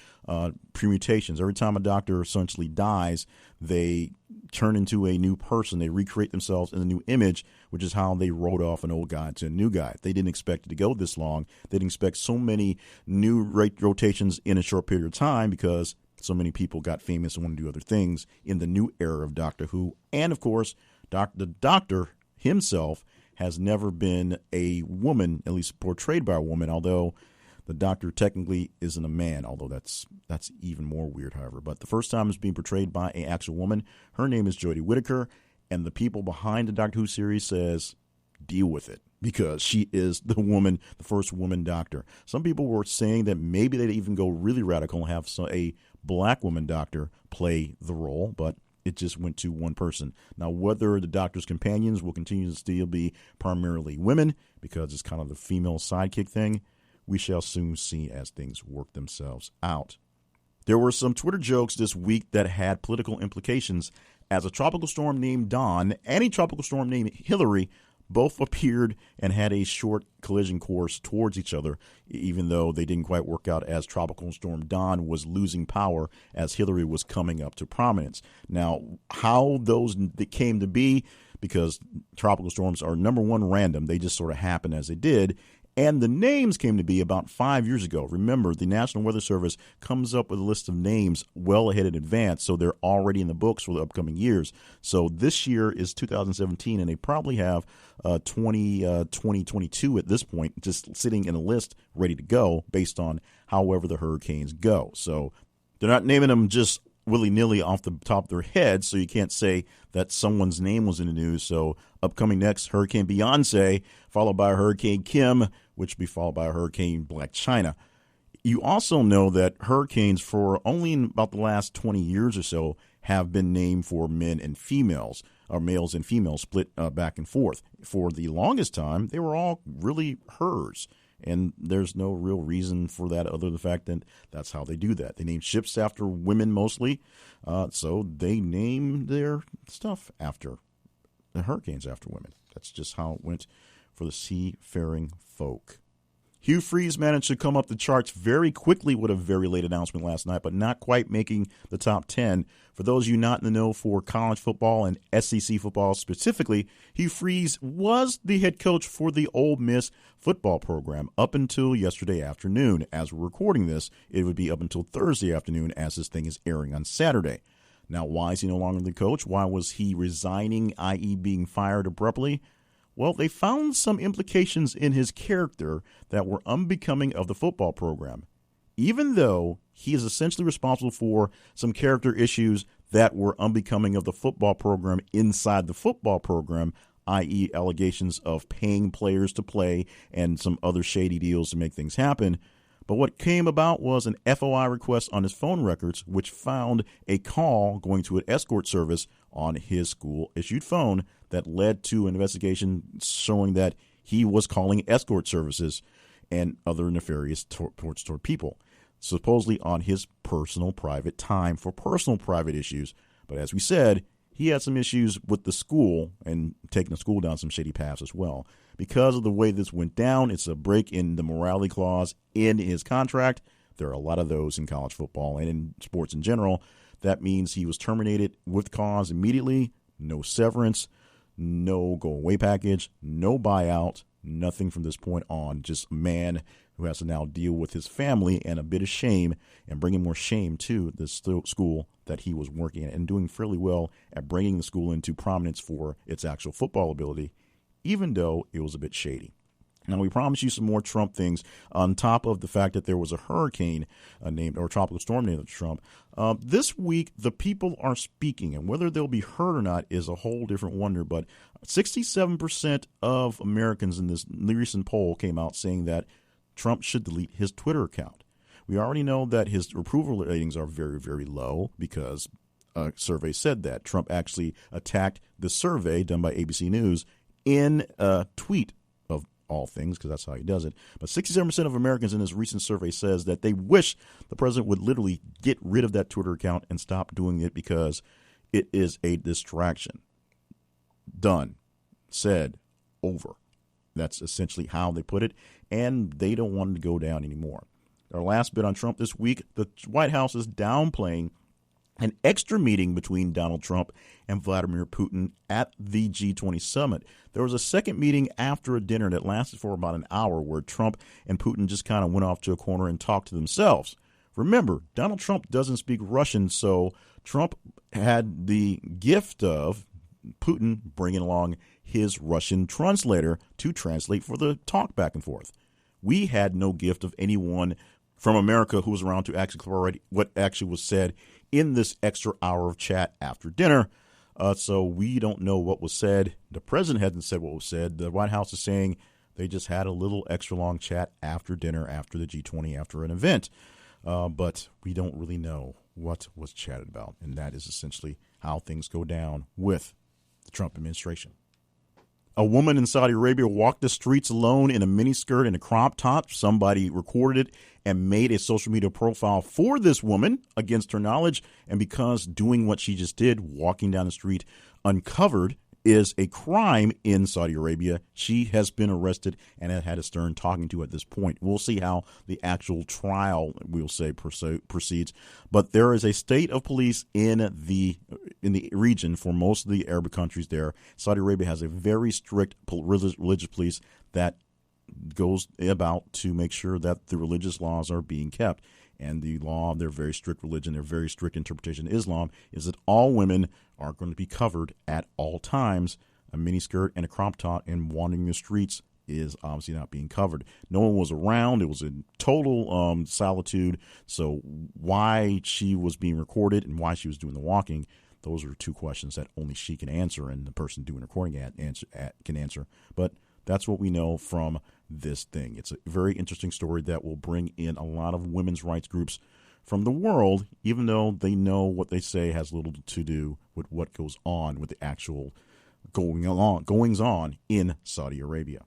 permutations. Every time a doctor essentially dies, they turn into a new person. They recreate themselves in a new image, which is how they wrote off an old guy to a new guy. They didn't expect it to go this long. They didn't expect so many new rotations in a short period of time because so many people got famous and wanted to do other things in the new era of Doctor Who. And, of course, the Doctor himself has never been a woman, at least portrayed by a woman, although the Doctor technically isn't a man, although that's even more weird, however. But the first time it's being portrayed by an actual woman. Her name is Jodie Whittaker, and the people behind the Doctor Who series says, deal with it, because she is the first woman Doctor. Some people were saying that maybe they'd even go really radical and have a black woman Doctor play the role, but it just went to one person. Now, whether the Doctor's companions will continue to still be primarily women, because it's kind of the female sidekick thing, we shall soon see as things work themselves out. There were some Twitter jokes this week that had political implications, as a tropical storm named Don and a tropical storm named Hillary both appeared and had a short collision course towards each other, even though they didn't quite work out, as Tropical Storm Don was losing power as Hillary was coming up to prominence. Now, how those came to be, because tropical storms are, number one, random. They just sort of happen as they did. And the names came to be about 5 years ago. Remember, the National Weather Service comes up with a list of names well ahead in advance, so they're already in the books for the upcoming years. So this year is 2017, and they probably have 2022 at this point, just sitting in a list ready to go based on however the hurricanes go. So they're not naming them just willy-nilly off the top of their heads, so you can't say that someone's name was in the news. So upcoming next, Hurricane Beyonce, followed by Hurricane Kim, which will be followed by Hurricane Black China. You also know that hurricanes, for only in about the last 20 years or so, have been named for men and females, or males and females split back and forth. For the longest time, they were all really hers. And there's no real reason for that other than the fact that that's how they do that. They name ships after women mostly, so they name their stuff after the hurricanes after women. That's just how it went for the seafaring folk. Hugh Freeze managed to come up the charts very quickly with a very late announcement last night, but not quite making the top 10. For those of you not in the know for college football and SEC football specifically, Hugh Freeze was the head coach for the Ole Miss football program up until yesterday afternoon. As we're recording this, it would be up until Thursday afternoon as this thing is airing on Saturday. Now, why is he no longer the coach? Why was he resigning, i.e. being fired abruptly? Well, they found some implications in his character that were unbecoming of the football program, even though he is essentially responsible for some character issues that were unbecoming of the football program inside the football program, i.e. allegations of paying players to play and some other shady deals to make things happen. But what came about was an FOI request on his phone records, which found a call going to an escort service on his school-issued phone that led to an investigation showing that he was calling escort services and other nefarious toward people, supposedly on his personal private time for personal private issues. But as we said, he had some issues with the school and taking the school down some shady paths as well. Because of the way this went down, it's a break in the morality clause in his contract. There are a lot of those in college football and in sports in general. That means he was terminated with cause immediately, no severance, no go-away package, no buyout, nothing from this point on. Just a man who has to now deal with his family and a bit of shame, and bringing more shame to the school that he was working at and doing fairly well at bringing the school into prominence for its actual football ability, even though it was a bit shady. Now, we promised you some more Trump things on top of the fact that there was a hurricane named, or tropical storm named Trump. This week, the people are speaking, and whether they'll be heard or not is a whole different wonder. But 67% of Americans in this recent poll came out saying that Trump should delete his Twitter account. We already know that his approval ratings are very, very low because a survey said that. Trump actually attacked the survey done by ABC News in a tweet of all things, because that's how he does it. But 67% of Americans in this recent survey says that they wish the president would literally get rid of that Twitter account and stop doing it because it is a distraction. Done. Said. Over. That's essentially how they put it, and they don't want it to go down anymore. Our last bit on Trump this week, the White House is downplaying an extra meeting between Donald Trump and Vladimir Putin at the G20 summit. There was a second meeting after a dinner that lasted for about an hour where Trump and Putin just kind of went off to a corner and talked to themselves. Remember, Donald Trump doesn't speak Russian, so Trump had the gift of Putin bringing along his Russian translator to translate for the talk back and forth. We had no gift of anyone from America who was around to actually clarify what actually was said in this extra hour of chat after dinner. So we don't know what was said. The president hasn't said what was said. The White House is saying they just had a little extra long chat after dinner, after the G20, after an event. But we don't really know what was chatted about. And that is essentially how things go down with the Trump administration. A woman in Saudi Arabia walked the streets alone in a miniskirt and a crop top. Somebody recorded it and made a social media profile for this woman against her knowledge. And because doing what she just did, walking down the street uncovered, is a crime in Saudi Arabia, she has been arrested and had a stern talking to at this point. We'll see how the actual trial, we'll say, proceeds. But there is a state of police in the region for most of the Arab countries there. Saudi Arabia has a very strict religious police that goes about to make sure that the religious laws are being kept. And the law of their very strict religion, their very strict interpretation of Islam, is that all women are going to be covered at all times. A miniskirt and a crop top and wandering the streets is obviously not being covered. No one was around. It was in total solitude. So why she was being recorded and why she was doing the walking, those are two questions that only she can answer and the person doing the recording can answer. But that's what we know from this thing. It's a very interesting story that will bring in a lot of women's rights groups from the world, even though they know what they say has little to do with what goes on with the actual goings on in Saudi Arabia.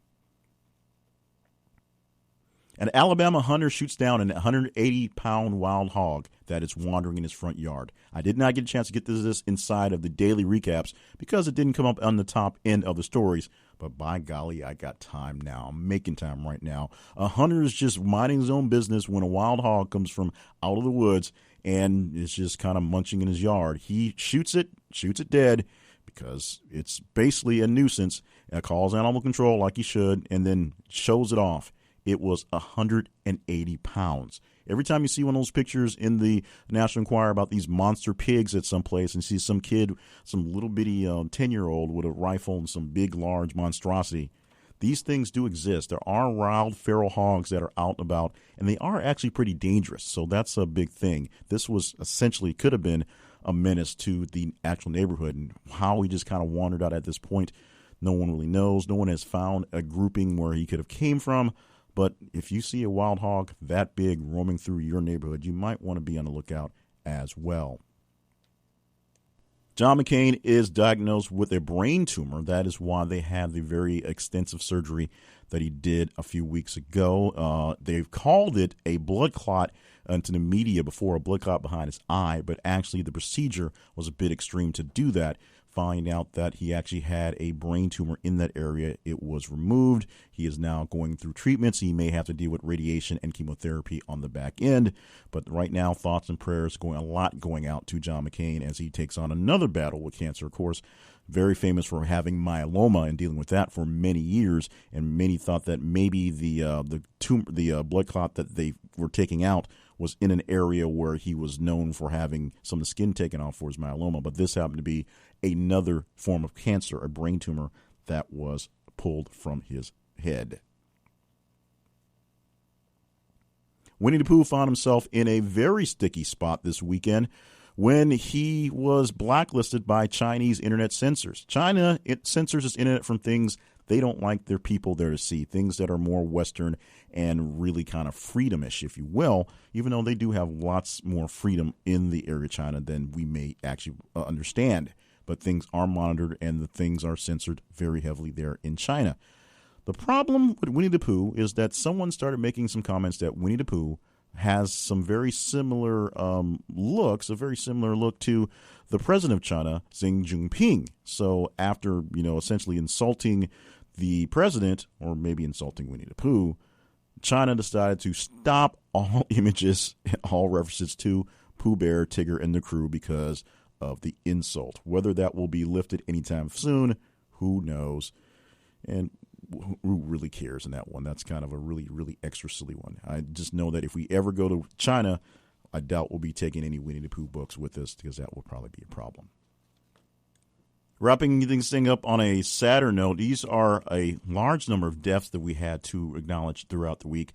An Alabama hunter shoots down an 180-pound wild hog that is wandering in his front yard. I did not get a chance to get this inside of the daily recaps because it didn't come up on the top end of the stories. But by golly, I got time now. I'm making time right now. A hunter is just minding his own business when a wild hog comes from out of the woods and is just kind of munching in his yard. He shoots it dead because it's basically a nuisance, and calls animal control like he should, and then shows it off. It was 180 pounds. Every time you see one of those pictures in the National Enquirer about these monster pigs at some place and see some kid, some little bitty 10-year-old with a rifle and some big, large monstrosity, these things do exist. There are wild feral hogs that are out and about, and they are actually pretty dangerous. So that's a big thing. This was essentially could have been a menace to the actual neighborhood, and how he just kind of wandered out at this point, no one really knows. No one has found a grouping where he could have came from. But if you see a wild hog that big roaming through your neighborhood, you might want to be on the lookout as well. John McCain is diagnosed with a brain tumor. That is why they had the very extensive surgery that he did a few weeks ago. They've called it a blood clot to the media before, a blood clot behind his eye, but actually the procedure was a bit extreme to do that. Find out that he actually had a brain tumor in that area. It was removed. He is now going through treatments. He may have to deal with radiation and chemotherapy on the back end. But right now, thoughts and prayers going out to John McCain as he takes on another battle with cancer. Of course, very famous for having myeloma and dealing with that for many years. And many thought that maybe the blood clot that they were taking out was in an area where he was known for having some of the skin taken off for his myeloma. But this happened to be another form of cancer, a brain tumor that was pulled from his head. Winnie the Pooh found himself in a very sticky spot this weekend when he was blacklisted by Chinese internet censors. China censors its internet from things they don't like their people there to see, things that are more Western and really kind of freedomish, if you will, even though they do have lots more freedom in the area of China than we may actually understand. But things are monitored and the things are censored very heavily there in China. The problem with Winnie the Pooh is that someone started making some comments that Winnie the Pooh has some very similar looks, a very similar look to the president of China, Xi Jinping. So after, essentially insulting the president, or maybe insulting Winnie the Pooh, China decided to stop all images and all references to Pooh Bear, Tigger, and the crew because of the insult. Whether that will be lifted anytime soon, who knows? And who really cares in that one? That's kind of a really, really extra silly one. I just know that if we ever go to China, I doubt we'll be taking any Winnie the Pooh books with us because that will probably be a problem. Wrapping things up on a sadder note, these are a large number of deaths that we had to acknowledge throughout the week,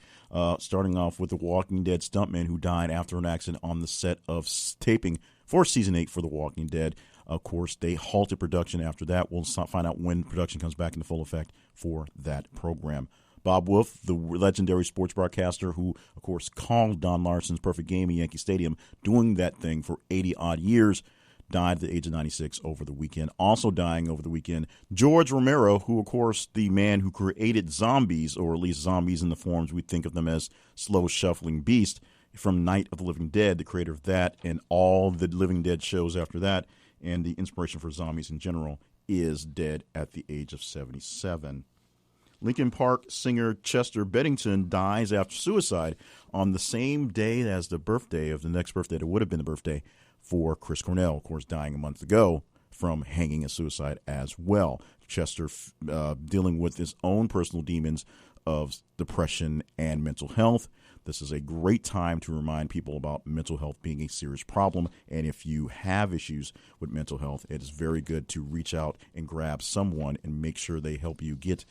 starting off with the Walking Dead stuntman who died after an accident on the set of taping for Season 8 for The Walking Dead. Of course, they halted production after that. We'll find out when production comes back into full effect for that program. Bob Wolf, the legendary sports broadcaster who, of course, called Don Larson's Perfect Game in Yankee Stadium, doing that thing for 80-odd years, died at the age of 96 over the weekend. Also dying over the weekend, George Romero, who, of course, the man who created zombies, or at least zombies in the forms we think of them as slow shuffling beasts, from Night of the Living Dead, the creator of that and all the Living Dead shows after that, and the inspiration for zombies in general, is dead at the age of 77. Linkin Park singer Chester Bennington dies after suicide on the same day as the birthday of the next birthday that would have been the birthday for Chris Cornell, of course, dying a month ago from hanging and suicide as well. Chester dealing with his own personal demons of depression and mental health. This is a great time to remind people about mental health being a serious problem. And if you have issues with mental health, it is very good to reach out and grab someone and make sure they help you get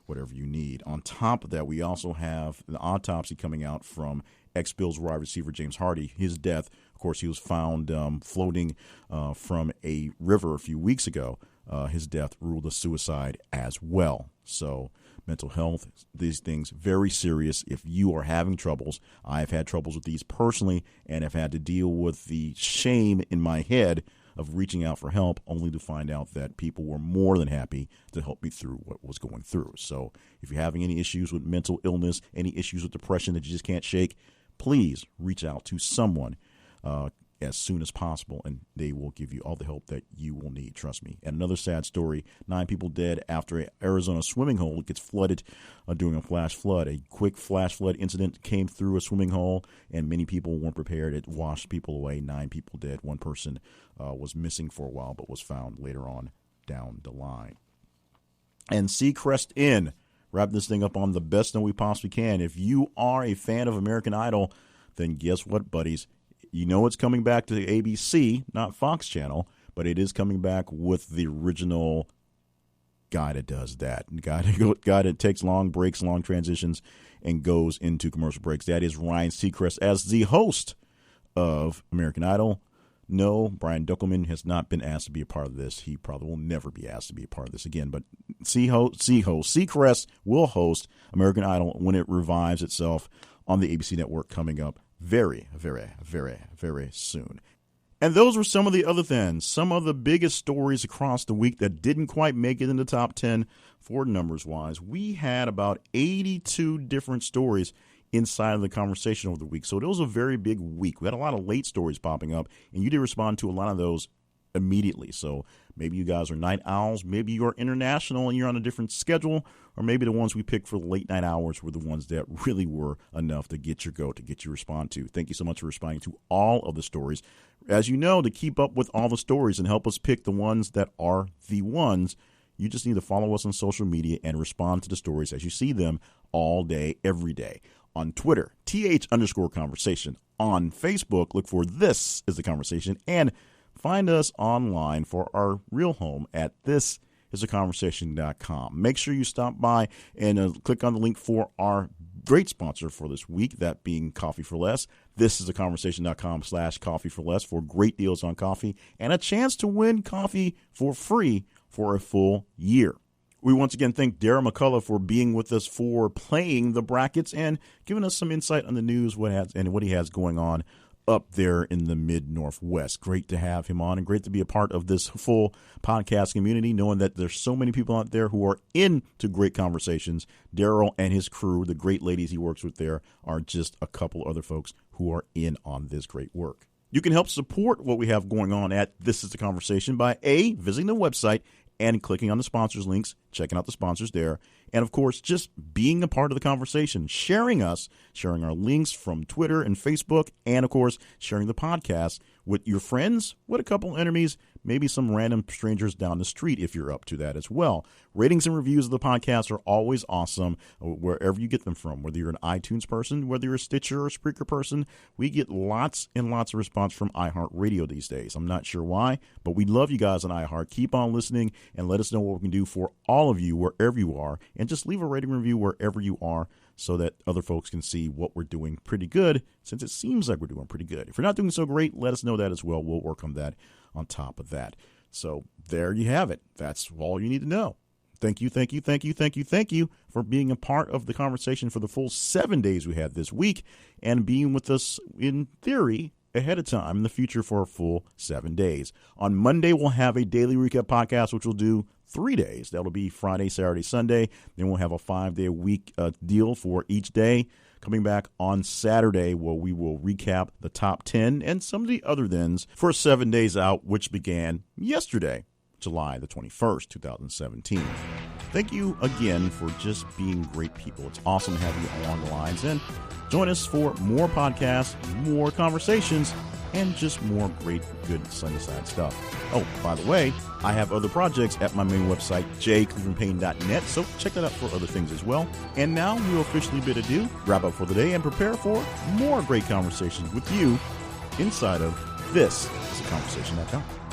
whatever you need. On top of that, we also have the autopsy coming out from ex-Bills wide receiver James Hardy. His death, of course, he was found floating from a river a few weeks ago. His death ruled a suicide as well. So mental health, these things, very serious. If you are having troubles, I've had troubles with these personally and have had to deal with the shame in my head of reaching out for help, only to find out that people were more than happy to help me through what was going through. So if you're having any issues with mental illness, any issues with depression that you just can't shake, please reach out to someone as soon as possible, and they will give you all the help that you will need. Trust me. And another sad story, 9 people dead after an Arizona swimming hole gets flooded during a flash flood. A quick flash flood incident came through a swimming hole, and many people weren't prepared. It washed people away. 9 people dead. One person was missing for a while, but was found later on down the line. And Seacrest Inn, wrap this thing up on the best note we possibly can. If you are a fan of American Idol, then guess what, buddies? You know it's coming back to the ABC, not Fox Channel, but it is coming back with the original guy that does that. Guy that takes long breaks, long transitions, and goes into commercial breaks. That is Ryan Seacrest as the host of American Idol. No, Brian Duckelman has not been asked to be a part of this. He probably will never be asked to be a part of this again. But Seacrest will host American Idol when it revives itself on the ABC network coming up very, very, very, very soon. And those were some of the other things, some of the biggest stories across the week that didn't quite make it in the top 10 for numbers-wise. We had about 82 different stories inside of the conversation over the week. So it was a very big week. We had a lot of late stories popping up, and you did respond to a lot of those immediately. So maybe you guys are night owls, maybe you're international and you're on a different schedule, or maybe the ones we picked for the late night hours were the ones that really were enough to get your goat, to get you respond to. Thank you so much for responding to all of the stories. As you know, to keep up with all the stories and help us pick the ones that are the ones, you just need to follow us on social media and respond to the stories as you see them all day, every day. On Twitter, th_conversation. On Facebook, look for This Is the Conversation. And find us online for our real home at thisistheconversation.com. Make sure you stop by and click on the link for our great sponsor for this week, that being Coffee for Less. This is theconversation.com/coffee for less for great deals on coffee and a chance to win coffee for free for a full year. We once again thank Darren McCullough for being with us, for playing the brackets and giving us some insight on the news, what he has going on up there in the mid-Northwest. Great to have him on and great to be a part of this full podcast community, knowing that there's so many people out there who are into great conversations. Daryl and his crew, the great ladies he works with there, are just a couple other folks who are in on this great work. You can help support what we have going on at This Is the Conversation by visiting the website and clicking on the sponsors links, checking out the sponsors there, and of course, just being a part of the conversation, sharing our links from Twitter and Facebook, and of course, sharing the podcast with your friends, with a couple enemies, maybe some random strangers down the street if you're up to that as well. Ratings and reviews of the podcast are always awesome wherever you get them from, whether you're an iTunes person, whether you're a Stitcher or Spreaker person. We get lots and lots of response from iHeartRadio these days. I'm not sure why, but we love you guys on iHeart. Keep on listening and let us know what we can do for all of you wherever you are, and just leave a rating review wherever you are so that other folks can see what we're doing pretty good, since it seems like we're doing pretty good. If we're not doing so great, let us know that as well. We'll work on that on top of that. So there you have it. That's all you need to know. Thank you for being a part of the conversation for the full 7 days we had this week and being with us, in theory, ahead of time in the future for a full 7 days. On Monday, we'll have a daily recap podcast, which we'll do 3 days. That'll be Friday, Saturday, Sunday. Then we'll have a 5-day-a-week deal for each day. Coming back on Saturday, where we will recap the top 10 and some of the other thens for 7 days out, which began yesterday, July the 21st, 2017. Thank you again for just being great people. It's awesome to have you along the lines. And join us for more podcasts, more conversations, and just more great, good Sunday side stuff. Oh, by the way, I have other projects at my main website, jclevelandpayne.net, so check that out for other things as well. And now we'll officially bid adieu, wrap up for the day, and prepare for more great conversations with you inside of This Is a Conversation.com.